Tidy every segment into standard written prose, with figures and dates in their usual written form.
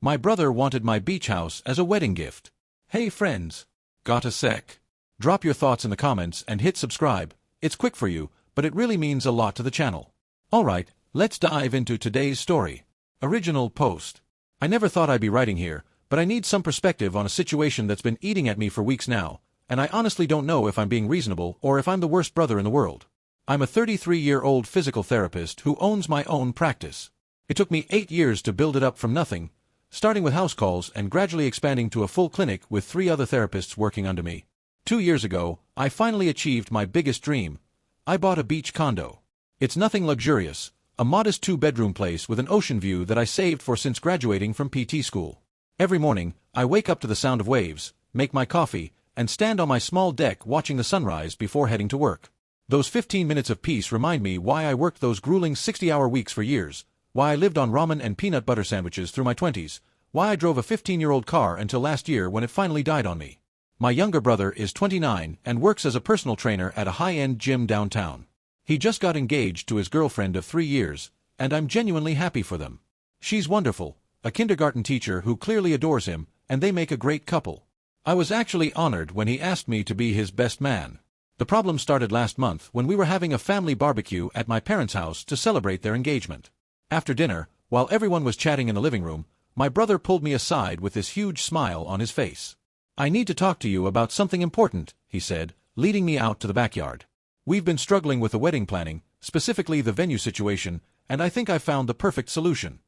My brother wanted my beach house as a wedding gift. Hey friends, got a sec? Drop your thoughts in the comments and hit subscribe. It's quick for you, but it really means a lot to the channel. Alright, let's dive into today's story. Original post. I never thought I'd be writing here, but I need some perspective on a situation that's been eating at me for weeks now, and I honestly don't know if I'm being reasonable or if I'm the worst brother in the world. I'm a 33-year-old physical therapist who owns my own practice. It took me 8 years to build it up from nothing, starting with house calls and gradually expanding to a full clinic with 3 other therapists working under me. 2 years ago, I finally achieved my biggest dream. I bought a beach condo. It's nothing luxurious, a modest 2-bedroom place with an ocean view that I saved for since graduating from PT school. Every morning, I wake up to the sound of waves, make my coffee, and stand on my small deck watching the sunrise before heading to work. Those 15 minutes of peace remind me why I worked those grueling 60-hour weeks for years, why I lived on ramen and peanut butter sandwiches through my 20s, why I drove a 15-year-old car until last year when it finally died on me. My younger brother is 29 and works as a personal trainer at a high-end gym downtown. He just got engaged to his girlfriend of 3 years, and I'm genuinely happy for them. She's wonderful, a kindergarten teacher who clearly adores him, and they make a great couple. I was actually honored when he asked me to be his best man. The problem started last month when we were having a family barbecue at my parents' house to celebrate their engagement. After dinner, while everyone was chatting in the living room, my brother pulled me aside with this huge smile on his face. "I need to talk to you about something important," he said, leading me out to the backyard. "We've been struggling with the wedding planning, specifically the venue situation, and I think I've found the perfect solution."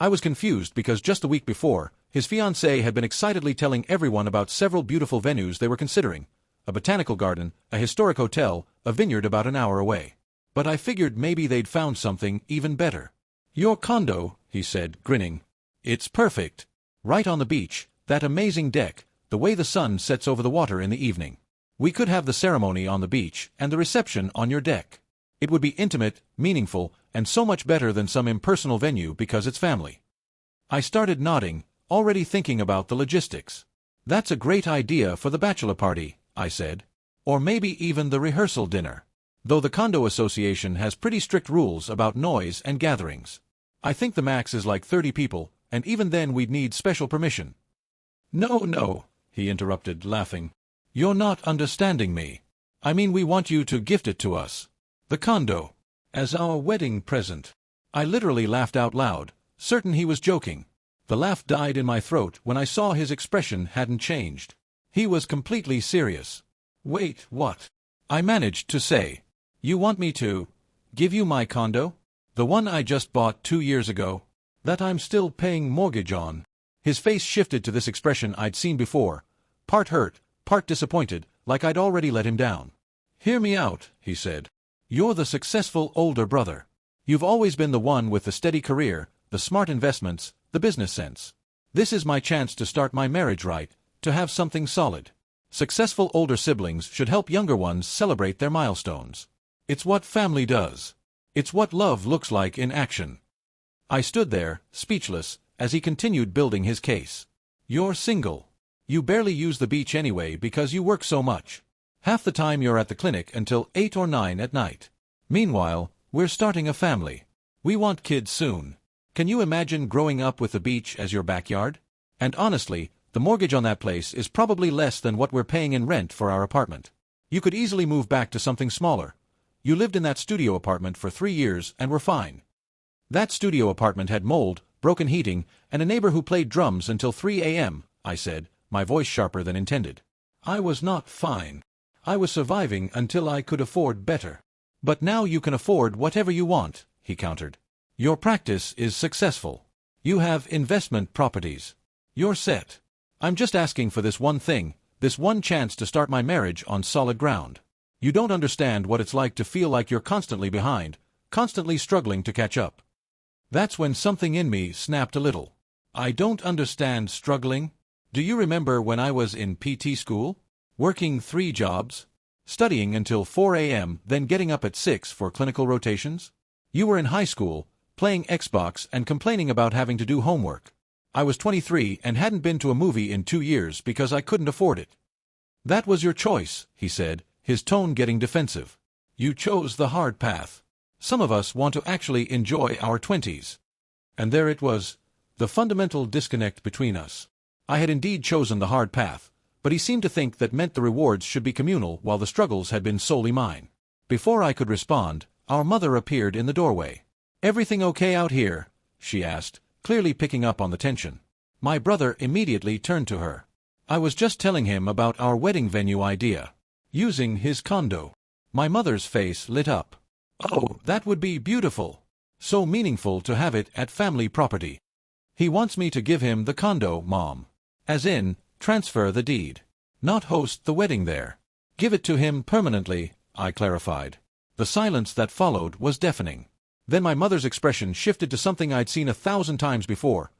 I was confused because just the week before, his fiancée had been excitedly telling everyone about several beautiful venues they were considering: a botanical garden, a historic hotel, a vineyard about an hour away. But I figured maybe they'd found something even better. "Your condo," he said, grinning. "It's perfect. Right on the beach, that amazing deck, the way the sun sets over the water in the evening. We could have the ceremony on the beach and the reception on your deck. It would be intimate, meaningful, and so much better than some impersonal venue because it's family." I started nodding, already thinking about the logistics. "That's a great idea for the bachelor party," I said. "Or maybe even the rehearsal dinner. Though the condo association has pretty strict rules about noise and gatherings. I think the max is like 30 people, and even then we'd need special permission." No, he interrupted, laughing. "You're not understanding me. I mean, we want you to gift it to us. The condo. As our wedding present." I literally laughed out loud, certain he was joking. The laugh died in my throat when I saw his expression hadn't changed. He was completely serious. "Wait, what?" I managed to say. "You want me to give you my condo? The one I just bought 2 years ago? That I'm still paying mortgage on?" His face shifted to this expression I'd seen before, part hurt, part disappointed, like I'd already let him down. "Hear me out," he said. "You're the successful older brother. You've always been the one with the steady career, the smart investments, the business sense. This is my chance to start my marriage right, to have something solid. Successful older siblings should help younger ones celebrate their milestones. It's what family does. It's what love looks like in action." I stood there, speechless, as he continued building his case. "You're single. You barely use the beach anyway because you work so much. Half the time you're at the clinic until 8 or 9 at night. Meanwhile, we're starting a family. We want kids soon. Can you imagine growing up with the beach as your backyard? And honestly, the mortgage on that place is probably less than what we're paying in rent for our apartment. You could easily move back to something smaller. You lived in that studio apartment for 3 years and were fine." "That studio apartment had mold, broken heating, and a neighbor who played drums until 3 a.m., I said, my voice sharper than intended. "I was not fine. I was surviving until I could afford better." "But now you can afford whatever you want," he countered. "Your practice is successful. You have investment properties. You're set. I'm just asking for this one thing, this one chance to start my marriage on solid ground. You don't understand what it's like to feel like you're constantly behind, constantly struggling to catch up." That's when something in me snapped a little. "I don't understand struggling. Do you remember when I was in PT school? Working 3 jobs? Studying until 4 a.m., then getting up at 6 for clinical rotations? You were in high school, playing Xbox and complaining about having to do homework. I was 23 and hadn't been to a movie in 2 years because I couldn't afford it." "That was your choice," he said, his tone getting defensive. "You chose the hard path. Some of us want to actually enjoy our 20s. And there it was, The fundamental disconnect between us. I had indeed chosen the hard path, but he seemed to think that meant the rewards should be communal while the struggles had been solely mine. Before I could respond, our mother appeared in the doorway. "Everything okay out here?" she asked, clearly picking up on the tension. My brother immediately turned to her. "I was just telling him about our wedding venue idea. Using his condo." My mother's face lit up. "Oh, that would be beautiful. So meaningful to have it at family property." "He wants me to give him the condo, Mom. As in, transfer the deed. Not host the wedding there. Give it to him permanently," I clarified. The silence that followed was deafening. Then my mother's expression shifted to something I'd seen 1,000 times before.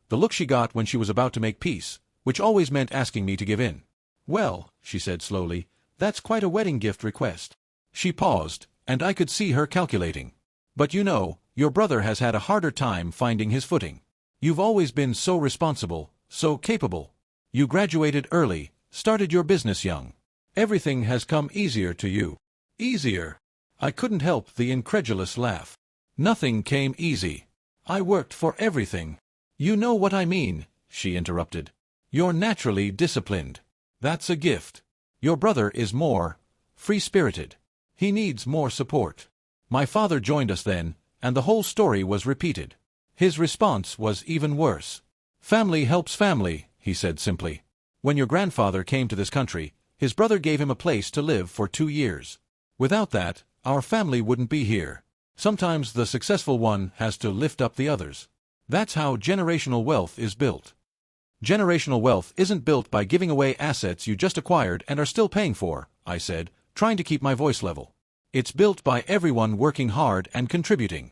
The look she got when she was about to make peace, which always meant asking me to give in. "Well," she said slowly, "that's quite a wedding gift request." She paused, and I could see her calculating. "But you know, your brother has had a harder time finding his footing. You've always been so responsible, so capable. You graduated early, started your business young. Everything has come easier to you." "Easier?" I couldn't help the incredulous laugh. "Nothing came easy. I worked for everything." "You know what I mean," she interrupted. "You're naturally disciplined. That's a gift. Your brother is more free-spirited. He needs more support." My father joined us then, and the whole story was repeated. His response was even worse. "Family helps family," he said simply. "When your grandfather came to this country, his brother gave him a place to live for 2 years. Without that, our family wouldn't be here. Sometimes the successful one has to lift up the others. That's how generational wealth is built." "Generational wealth isn't built by giving away assets you just acquired and are still paying for," I said, trying to keep my voice level. "It's built by everyone working hard and contributing."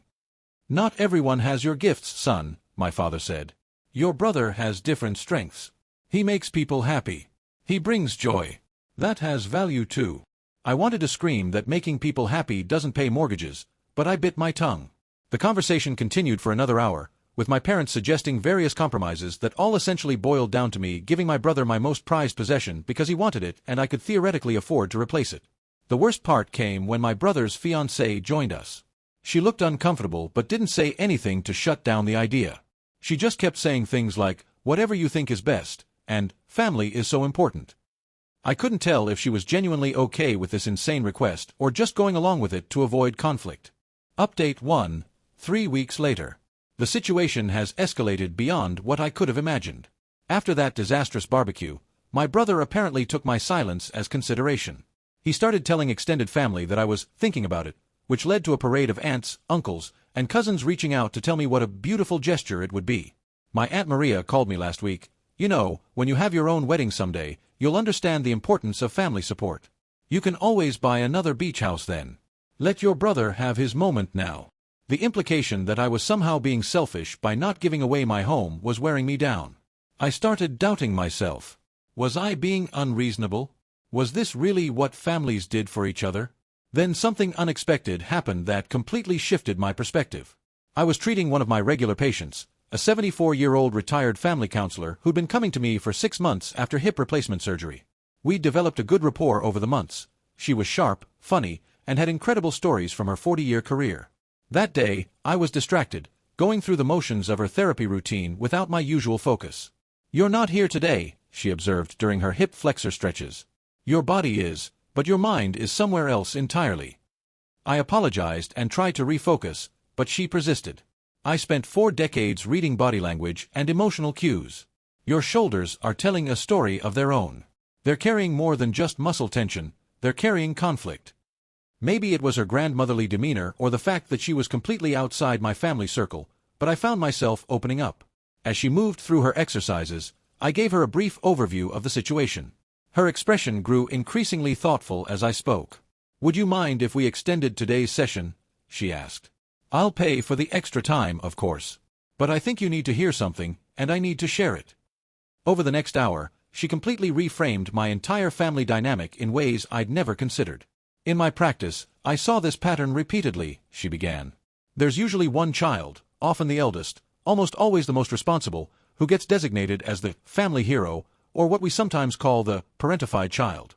"Not everyone has your gifts, son," my father said. "Your brother has different strengths. He makes people happy. He brings joy. That has value too." I wanted to scream that making people happy doesn't pay mortgages, but I bit my tongue. The conversation continued for another hour, with my parents suggesting various compromises that all essentially boiled down to me giving my brother my most prized possession because he wanted it and I could theoretically afford to replace it. The worst part came when my brother's fiancée joined us. She looked uncomfortable but didn't say anything to shut down the idea. She just kept saying things like, "Whatever you think is best," and "Family is so important." I couldn't tell if she was genuinely okay with this insane request or just going along with it to avoid conflict. Update 1, 3 weeks later. The situation has escalated beyond what I could have imagined. After that disastrous barbecue, my brother apparently took my silence as consideration. He started telling extended family that I was thinking about it, which led to a parade of aunts, uncles, and cousins reaching out to tell me what a beautiful gesture it would be. My Aunt Maria called me last week. "You know, when you have your own wedding someday, you'll understand the importance of family support. You can always buy another beach house then. Let your brother have his moment now." The implication that I was somehow being selfish by not giving away my home was wearing me down. I started doubting myself. Was I being unreasonable? Was this really what families did for each other? Then something unexpected happened that completely shifted my perspective. I was treating one of my regular patients, a 74-year-old retired family counselor who'd been coming to me for 6 months after hip replacement surgery. We'd developed a good rapport over the months. She was sharp, funny, and had incredible stories from her 40-year career. That day, I was distracted, going through the motions of her therapy routine without my usual focus. "You're not here today," she observed during her hip flexor stretches. "Your body is, but your mind is somewhere else entirely." I apologized and tried to refocus, but she persisted. "I spent 4 decades reading body language and emotional cues. Your shoulders are telling a story of their own. They're carrying more than just muscle tension, they're carrying conflict." Maybe it was her grandmotherly demeanor or the fact that she was completely outside my family circle, but I found myself opening up. As she moved through her exercises, I gave her a brief overview of the situation. Her expression grew increasingly thoughtful as I spoke. "Would you mind if we extended today's session?" she asked. "I'll pay for the extra time, of course. But I think you need to hear something, and I need to share it." Over the next hour, she completely reframed my entire family dynamic in ways I'd never considered. "In my practice, I saw this pattern repeatedly," she began. "There's usually one child, often the eldest, almost always the most responsible, who gets designated as the family hero, or what we sometimes call the parentified child.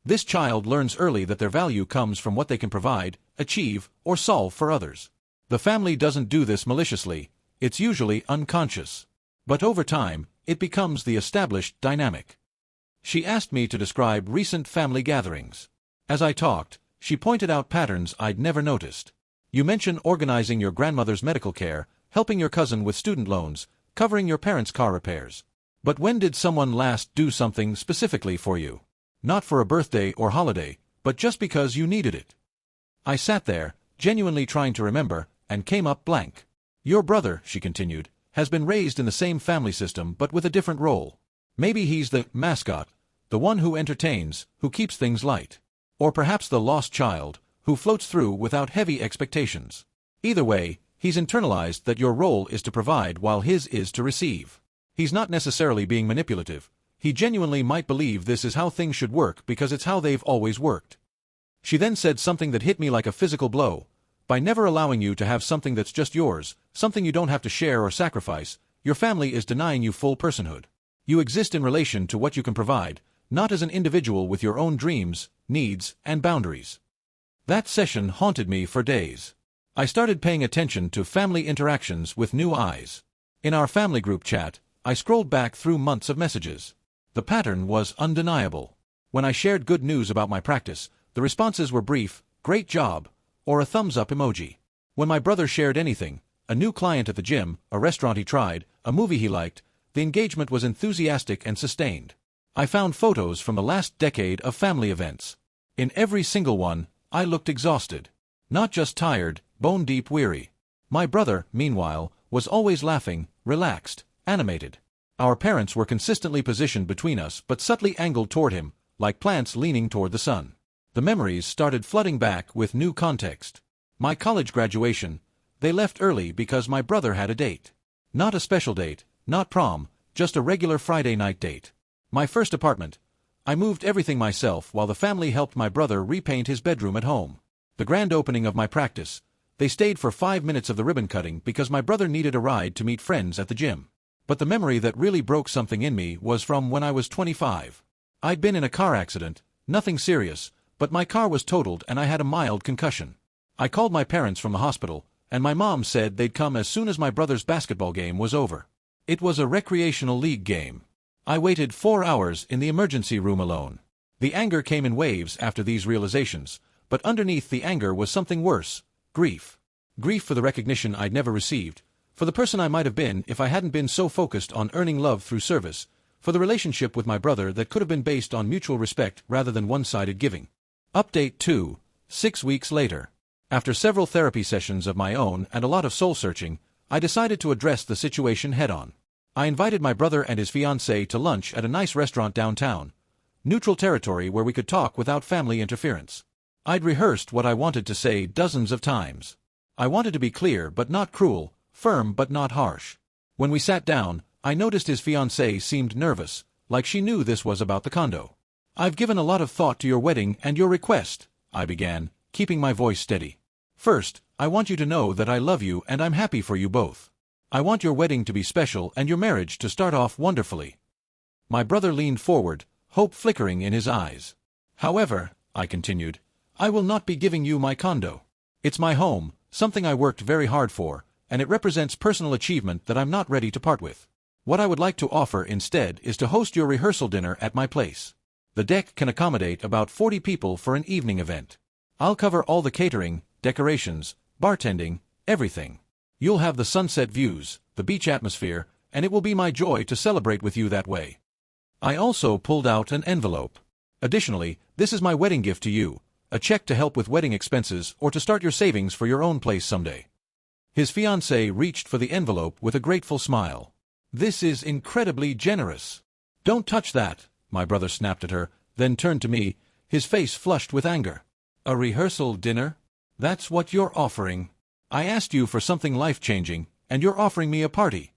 This child learns early that their value comes from what they can provide, achieve, or solve for others. The family doesn't do this maliciously. It's usually unconscious. But over time, it becomes the established dynamic. She asked me to describe recent family gatherings. As I talked, she pointed out patterns I'd never noticed. You mention organizing your grandmother's medical care, helping your cousin with student loans, covering your parents' car repairs. But when did someone last do something specifically for you? Not for a birthday or holiday, but just because you needed it. I sat there, genuinely trying to remember, and came up blank. Your brother, she continued, has been raised in the same family system but with a different role. Maybe he's the mascot, the one who entertains, who keeps things light. Or perhaps the lost child, who floats through without heavy expectations. Either way, he's internalized that your role is to provide while his is to receive. He's not necessarily being manipulative. He genuinely might believe this is how things should work because it's how they've always worked. She then said something that hit me like a physical blow. By never allowing you to have something that's just yours, something you don't have to share or sacrifice, your family is denying you full personhood. You exist in relation to what you can provide, not as an individual with your own dreams, needs, and boundaries. That session haunted me for days. I started paying attention to family interactions with new eyes. In our family group chat, I scrolled back through months of messages. The pattern was undeniable. When I shared good news about my practice, the responses were brief, "Great job," or a thumbs-up emoji. When my brother shared anything, a new client at the gym, a restaurant he tried, a movie he liked, the engagement was enthusiastic and sustained. I found photos from the last decade of family events. In every single one, I looked exhausted. Not just tired, bone-deep weary. My brother, meanwhile, was always laughing, relaxed, animated. Our parents were consistently positioned between us but subtly angled toward him, like plants leaning toward the sun. The memories started flooding back with new context. My college graduation, they left early because my brother had a date. Not a special date, not prom, just a regular Friday night date. My first apartment. I moved everything myself while the family helped my brother repaint his bedroom at home. The grand opening of my practice. They stayed for 5 minutes of the ribbon cutting because my brother needed a ride to meet friends at the gym. But the memory that really broke something in me was from when I was 25. I'd been in a car accident, nothing serious, but my car was totaled and I had a mild concussion. I called my parents from the hospital, and my mom said they'd come as soon as my brother's basketball game was over. It was a recreational league game. I waited 4 hours in the emergency room alone. The anger came in waves after these realizations, but underneath the anger was something worse, grief. Grief for the recognition I'd never received, for the person I might have been if I hadn't been so focused on earning love through service, for the relationship with my brother that could have been based on mutual respect rather than one-sided giving. Update 2. 6 weeks later. After several therapy sessions of my own and a lot of soul-searching, I decided to address the situation head-on. I invited my brother and his fiancée to lunch at a nice restaurant downtown, neutral territory where we could talk without family interference. I'd rehearsed what I wanted to say dozens of times. I wanted to be clear but not cruel, firm but not harsh. When we sat down, I noticed his fiancée seemed nervous, like she knew this was about the condo. "I've given a lot of thought to your wedding and your request," I began, keeping my voice steady. "First, I want you to know that I love you and I'm happy for you both. I want your wedding to be special and your marriage to start off wonderfully." My brother leaned forward, hope flickering in his eyes. "However," I continued, "I will not be giving you my condo. It's my home, something I worked very hard for, and it represents personal achievement that I'm not ready to part with. What I would like to offer instead is to host your rehearsal dinner at my place. The deck can accommodate about 40 people for an evening event. I'll cover all the catering, decorations, bartending, everything. You'll have the sunset views, the beach atmosphere, and it will be my joy to celebrate with you that way." I also pulled out an envelope. "Additionally, this is my wedding gift to you, a check to help with wedding expenses or to start your savings for your own place someday." His fiancée reached for the envelope with a grateful smile. "This is incredibly generous." "Don't touch that," my brother snapped at her, then turned to me, his face flushed with anger. "A rehearsal dinner? That's what you're offering? I asked you for something life-changing, and you're offering me a party."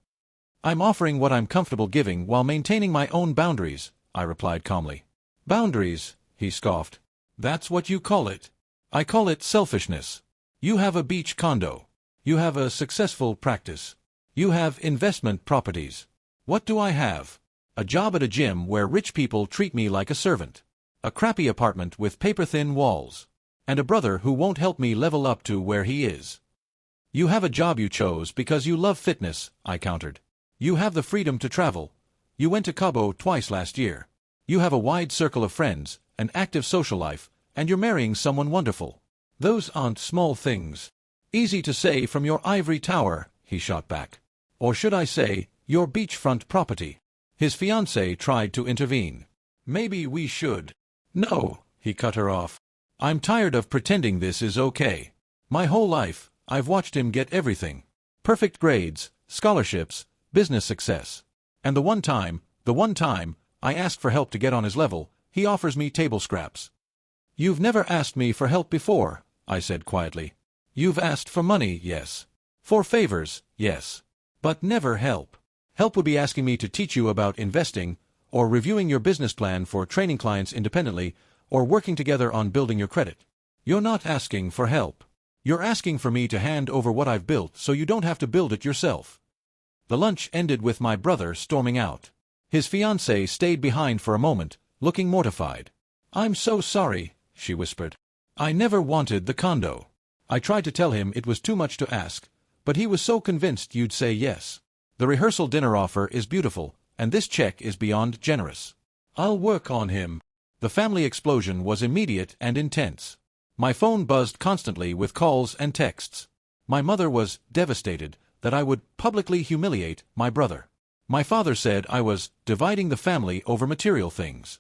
"I'm offering what I'm comfortable giving while maintaining my own boundaries," I replied calmly. "Boundaries," he scoffed. "That's what you call it. I call it selfishness. You have a beach condo. You have a successful practice. You have investment properties. What do I have? A job at a gym where rich people treat me like a servant. A crappy apartment with paper-thin walls. And a brother who won't help me level up to where he is. You have a job you chose because you love fitness, I countered. You have the freedom to travel. You went to Cabo twice last year. You have a wide circle of friends, an active social life, and you're marrying someone wonderful. Those aren't small things. Easy to say from your ivory tower, he shot back. Or should I say, your beachfront property. His fiancée tried to intervene. Maybe we should. No, he cut her off. I'm tired of pretending this is okay. My whole life, I've watched him get everything. Perfect grades, scholarships, business success. And the one time I asked for help to get on his level, he offers me table scraps. You've never asked me for help before, I said quietly. You've asked for money, yes. For favors, yes. But never help. Help would be asking me to teach you about investing, or reviewing your business plan for training clients independently, or working together on building your credit. You're not asking for help. You're asking for me to hand over what I've built so you don't have to build it yourself. The lunch ended with my brother storming out. His fiancée stayed behind for a moment, looking mortified. I'm so sorry, she whispered. I never wanted the condo. I tried to tell him it was too much to ask, but he was so convinced you'd say yes. The rehearsal dinner offer is beautiful, and this check is beyond generous. I'll work on him. The family explosion was immediate and intense. My phone buzzed constantly with calls and texts. My mother was devastated that I would publicly humiliate my brother. My father said I was dividing the family over material things.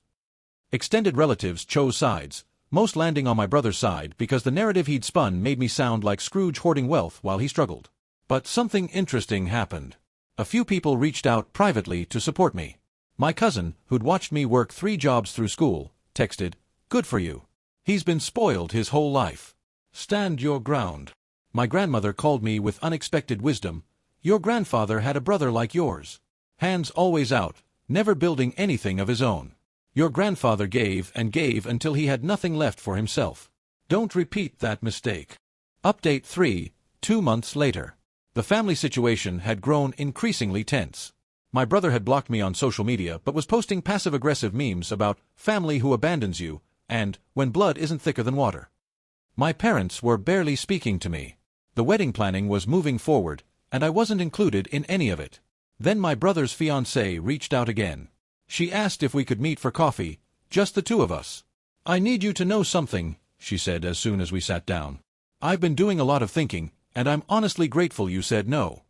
Extended relatives chose sides, most landing on my brother's side because the narrative he'd spun made me sound like Scrooge hoarding wealth while he struggled. But something interesting happened. A few people reached out privately to support me. My cousin, who'd watched me work 3 jobs through school, texted, "Good for you. He's been spoiled his whole life. Stand your ground." My grandmother called me with unexpected wisdom. "Your grandfather had a brother like yours. Hands always out, never building anything of his own. Your grandfather gave and gave until he had nothing left for himself. Don't repeat that mistake." Update 3, 2 months later. The family situation had grown increasingly tense. My brother had blocked me on social media but was posting passive-aggressive memes about family who abandons you and when blood isn't thicker than water. My parents were barely speaking to me. The wedding planning was moving forward, and I wasn't included in any of it. Then my brother's fiancée reached out again. She asked if we could meet for coffee, just the two of us. "I need you to know something," she said as soon as we sat down. "I've been doing a lot of thinking, and I'm honestly grateful you said no."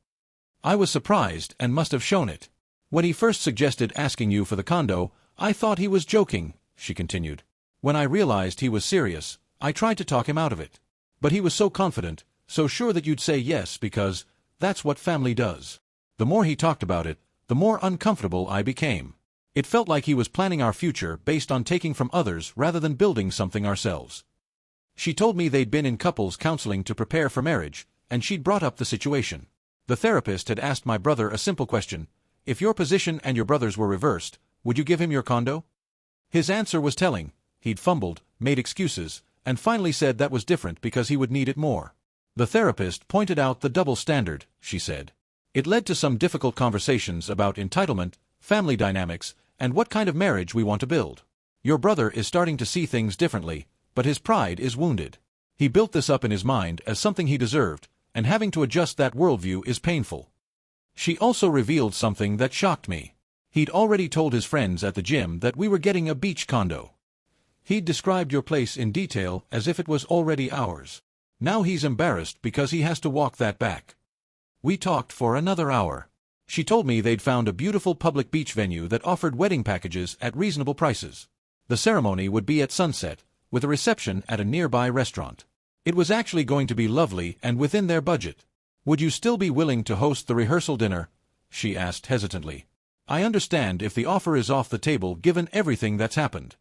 I was surprised and must have shown it. "When he first suggested asking you for the condo, I thought he was joking," she continued. "When I realized he was serious, I tried to talk him out of it. But he was so confident, so sure that you'd say yes because that's what family does." The more he talked about it, the more uncomfortable I became. It felt like he was planning our future based on taking from others rather than building something ourselves. She told me they'd been in couples counseling to prepare for marriage, and she'd brought up the situation. The therapist had asked my brother a simple question: if your position and your brother's were reversed, would you give him your condo? His answer was telling. He'd fumbled, made excuses, and finally said that was different because he would need it more. The therapist pointed out the double standard, she said. It led to some difficult conversations about entitlement, family dynamics, and what kind of marriage we want to build. Your brother is starting to see things differently, but his pride is wounded. He built this up in his mind as something he deserved, and having to adjust that worldview is painful. She also revealed something that shocked me. He'd already told his friends at the gym that we were getting a beach condo. He'd described your place in detail as if it was already ours. Now he's embarrassed because he has to walk that back. We talked for another hour. She told me they'd found a beautiful public beach venue that offered wedding packages at reasonable prices. The ceremony would be at sunset, with a reception at a nearby restaurant. It was actually going to be lovely and within their budget. "Would you still be willing to host the rehearsal dinner?" she asked hesitantly. "I understand if the offer is off the table given everything that's happened."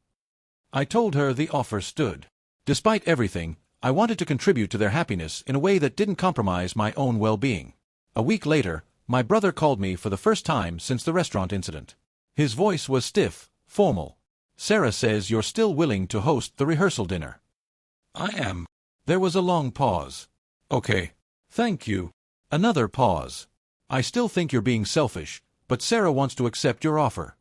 I told her the offer stood. Despite everything, I wanted to contribute to their happiness in a way that didn't compromise my own well-being. A week later, my brother called me for the first time since the restaurant incident. His voice was stiff, formal. "Sarah says you're still willing to host the rehearsal dinner." "I am." There was a long pause. "Okay. Thank you." Another pause. "I still think you're being selfish, but Sarah wants to accept your offer."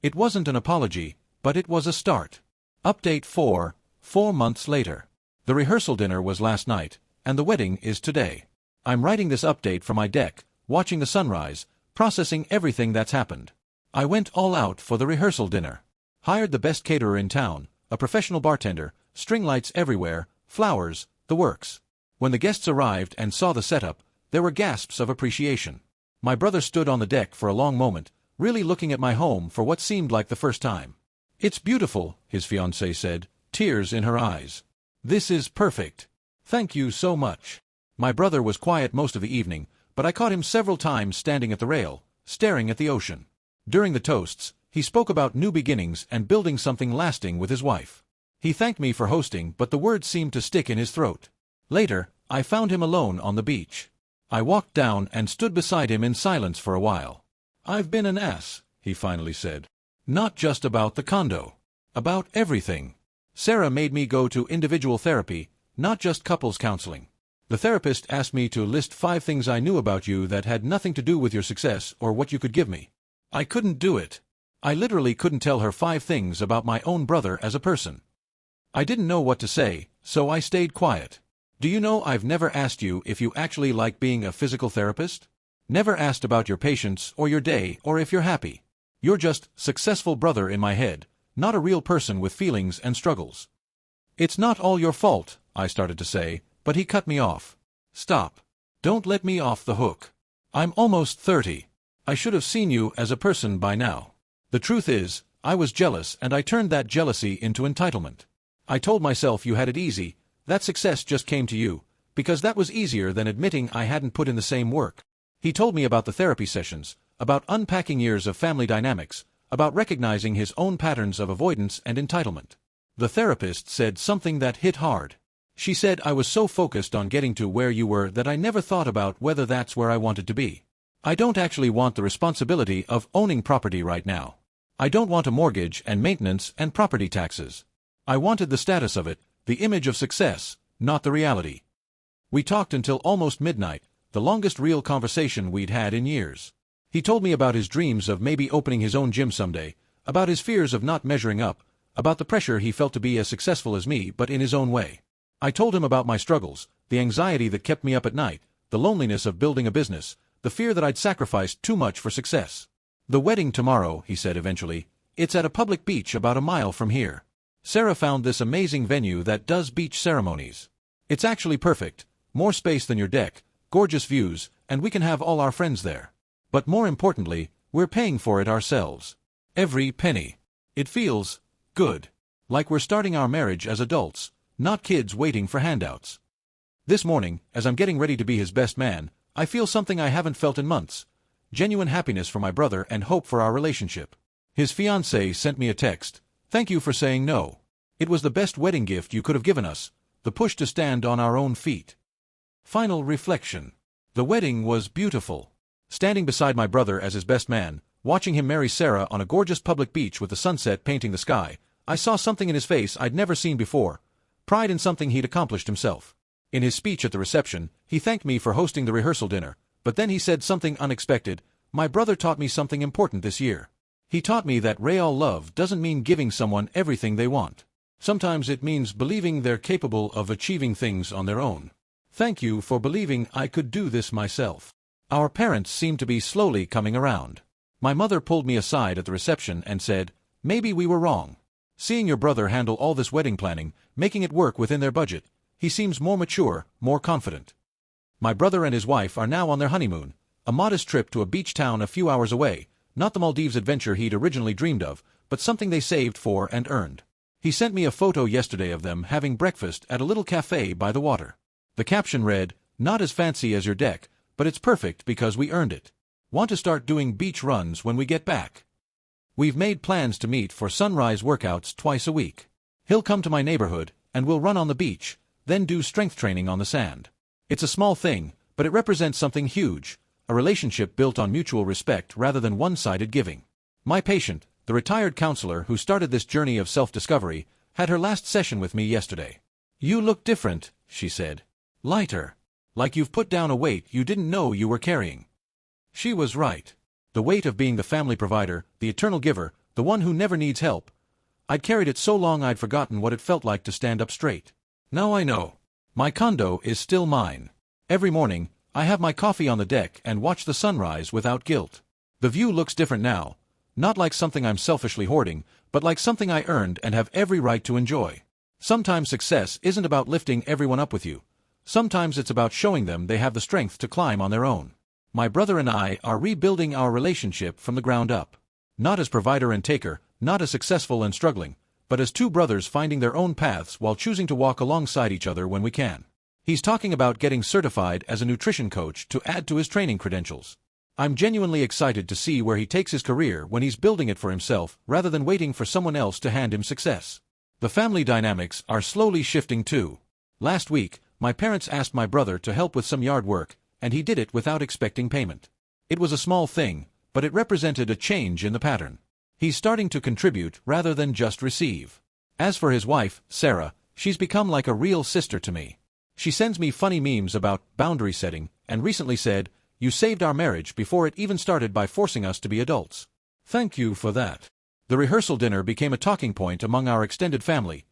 It wasn't an apology, but it was a start. Update 4, 4 months later. The rehearsal dinner was last night, and the wedding is today. I'm writing this update from my deck, watching the sunrise, processing everything that's happened. I went all out for the rehearsal dinner. Hired the best caterer in town, a professional bartender, string lights everywhere, flowers, the works. When the guests arrived and saw the setup, there were gasps of appreciation. My brother stood on the deck for a long moment, really looking at my home for what seemed like the first time. "It's beautiful," his fiancée said, tears in her eyes. "This is perfect. Thank you so much." My brother was quiet most of the evening, but I caught him several times standing at the rail, staring at the ocean. During the toasts, he spoke about new beginnings and building something lasting with his wife. He thanked me for hosting, but the words seemed to stick in his throat. Later, I found him alone on the beach. I walked down and stood beside him in silence for a while. "I've been an ass," he finally said. "Not just about the condo. About everything. Sarah made me go to individual therapy, not just couples counseling. The therapist asked me to list 5 things I knew about you that had nothing to do with your success or what you could give me. I couldn't do it. I literally couldn't tell her 5 things about my own brother as a person. I didn't know what to say, so I stayed quiet. Do you know I've never asked you if you actually like being a physical therapist? Never asked about your patients or your day or if you're happy. You're just successful brother in my head, not a real person with feelings and struggles." "It's not all your fault," I started to say, but he cut me off. "Stop. Don't let me off the hook. I'm almost 30. I should have seen you as a person by now. The truth is, I was jealous and I turned that jealousy into entitlement. I told myself you had it easy, that success just came to you, because that was easier than admitting I hadn't put in the same work." He told me about the therapy sessions, about unpacking years of family dynamics, about recognizing his own patterns of avoidance and entitlement. The therapist said something that hit hard. She said I was so focused on getting to where you were that I never thought about whether that's where I wanted to be. I don't actually want the responsibility of owning property right now. I don't want a mortgage and maintenance and property taxes. I wanted the status of it, the image of success, not the reality. We talked until almost midnight, the longest real conversation we'd had in years. He told me about his dreams of maybe opening his own gym someday, about his fears of not measuring up, about the pressure he felt to be as successful as me but in his own way. I told him about my struggles, the anxiety that kept me up at night, the loneliness of building a business, the fear that I'd sacrificed too much for success. "The wedding tomorrow," he said eventually. "It's at a public beach about a mile from here. Sarah found this amazing venue that does beach ceremonies. It's actually perfect, more space than your deck, gorgeous views, and we can have all our friends there. But more importantly, we're paying for it ourselves. Every penny. It feels good. Like we're starting our marriage as adults, not kids waiting for handouts." This morning, as I'm getting ready to be his best man, I feel something I haven't felt in months. Genuine happiness for my brother and hope for our relationship. His fiancée sent me a text. "Thank you for saying no. It was the best wedding gift you could have given us, the push to stand on our own feet." Final reflection. The wedding was beautiful. Standing beside my brother as his best man, watching him marry Sarah on a gorgeous public beach with the sunset painting the sky, I saw something in his face I'd never seen before. Pride in something he'd accomplished himself. In his speech at the reception, he thanked me for hosting the rehearsal dinner, but then he said something unexpected. "My brother taught me something important this year. He taught me that real love doesn't mean giving someone everything they want. Sometimes it means believing they're capable of achieving things on their own. Thank you for believing I could do this myself." Our parents seemed to be slowly coming around. My mother pulled me aside at the reception and said, "Maybe we were wrong. Seeing your brother handle all this wedding planning, making it work within their budget, he seems more mature, more confident." My brother and his wife are now on their honeymoon, a modest trip to a beach town a few hours away, not the Maldives adventure he'd originally dreamed of, but something they saved for and earned. He sent me a photo yesterday of them having breakfast at a little cafe by the water. The caption read, "Not as fancy as your deck, but it's perfect because we earned it. Want to start doing beach runs when we get back. We've made plans to meet for sunrise workouts twice a week. He'll come to my neighborhood, and we'll run on the beach, then do strength training on the sand." It's a small thing, but it represents something huge, a relationship built on mutual respect rather than one-sided giving. My patient, the retired counselor who started this journey of self-discovery, had her last session with me yesterday. "You look different," she said. "Lighter. Like you've put down a weight you didn't know you were carrying." She was right. The weight of being the family provider, the eternal giver, the one who never needs help. I'd carried it so long I'd forgotten what it felt like to stand up straight. Now I know. My condo is still mine. Every morning, I have my coffee on the deck and watch the sunrise without guilt. The view looks different now, not like something I'm selfishly hoarding, but like something I earned and have every right to enjoy. Sometimes success isn't about lifting everyone up with you. Sometimes it's about showing them they have the strength to climb on their own. My brother and I are rebuilding our relationship from the ground up. Not as provider and taker, not as successful and struggling, but as two brothers finding their own paths while choosing to walk alongside each other when we can. He's talking about getting certified as a nutrition coach to add to his training credentials. I'm genuinely excited to see where he takes his career when he's building it for himself rather than waiting for someone else to hand him success. The family dynamics are slowly shifting too. Last week, my parents asked my brother to help with some yard work, and he did it without expecting payment. It was a small thing, but it represented a change in the pattern. He's starting to contribute rather than just receive. As for his wife, Sarah, she's become like a real sister to me. She sends me funny memes about boundary setting, and recently said, "You saved our marriage before it even started by forcing us to be adults. Thank you for that." The rehearsal dinner became a talking point among our extended family.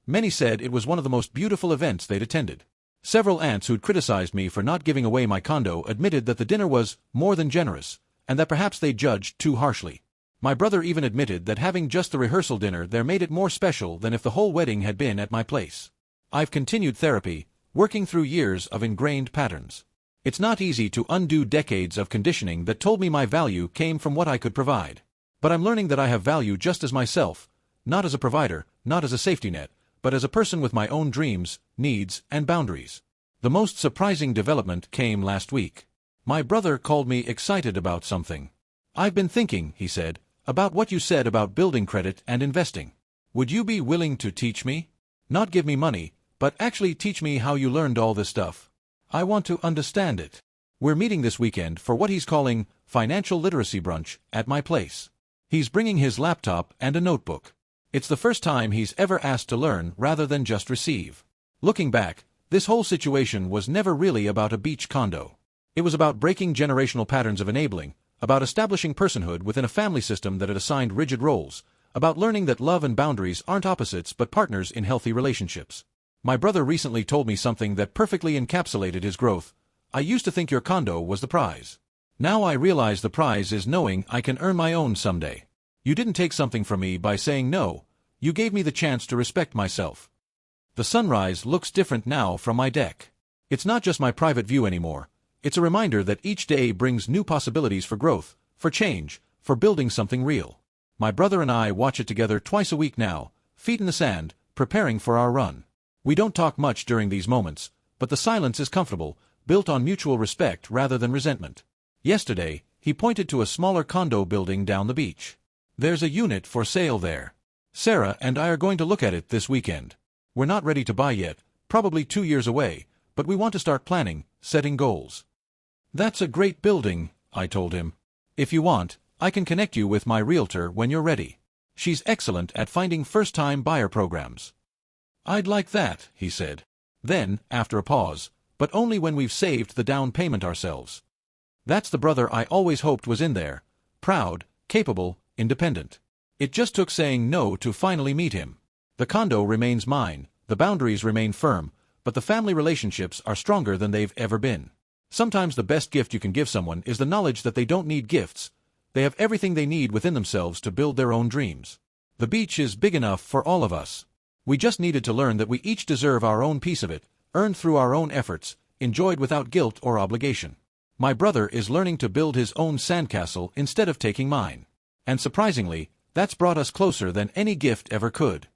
Many said it was one of the most beautiful events they'd attended. Several aunts who'd criticized me for not giving away my condo admitted that the dinner was more than generous, and that perhaps they judged too harshly. My brother even admitted that having just the rehearsal dinner there made it more special than if the whole wedding had been at my place. I've continued therapy, working through years of ingrained patterns. It's not easy to undo decades of conditioning that told me my value came from what I could provide. But I'm learning that I have value just as myself, not as a provider, not as a safety net, but as a person with my own dreams, needs, and boundaries. The most surprising development came last week. My brother called me excited about something. "I've been thinking," he said, "about what you said about building credit and investing. Would you be willing to teach me? Not give me money, but actually teach me how you learned all this stuff. I want to understand it." We're meeting this weekend for what he's calling financial literacy brunch at my place. He's bringing his laptop and a notebook. It's the first time he's ever asked to learn rather than just receive. Looking back, this whole situation was never really about a beach condo. It was about breaking generational patterns of enabling, about establishing personhood within a family system that had assigned rigid roles, about learning that love and boundaries aren't opposites but partners in healthy relationships. My brother recently told me something that perfectly encapsulated his growth. "I used to think your condo was the prize. Now I realize the prize is knowing I can earn my own someday. You didn't take something from me by saying no, you gave me the chance to respect myself." The sunrise looks different now from my deck. It's not just my private view anymore. It's a reminder that each day brings new possibilities for growth, for change, for building something real. My brother and I watch it together twice a week now, feet in the sand, preparing for our run. We don't talk much during these moments, but the silence is comfortable, built on mutual respect rather than resentment. Yesterday, he pointed to a smaller condo building down the beach. "There's a unit for sale there. Sarah and I are going to look at it this weekend. We're not ready to buy yet, probably 2 years away, but we want to start planning, setting goals." "That's a great building," I told him. "If you want, I can connect you with my realtor when you're ready. She's excellent at finding first-time buyer programs." "I'd like that," he said. Then, after a pause, "but only when we've saved the down payment ourselves." That's the brother I always hoped was in there. Proud, capable, independent. It just took saying no to finally meet him. The condo remains mine, the boundaries remain firm, but the family relationships are stronger than they've ever been. Sometimes the best gift you can give someone is the knowledge that they don't need gifts. They have everything they need within themselves to build their own dreams. The beach is big enough for all of us. We just needed to learn that we each deserve our own piece of it, earned through our own efforts, enjoyed without guilt or obligation. My brother is learning to build his own sandcastle instead of taking mine. And surprisingly, that's brought us closer than any gift ever could.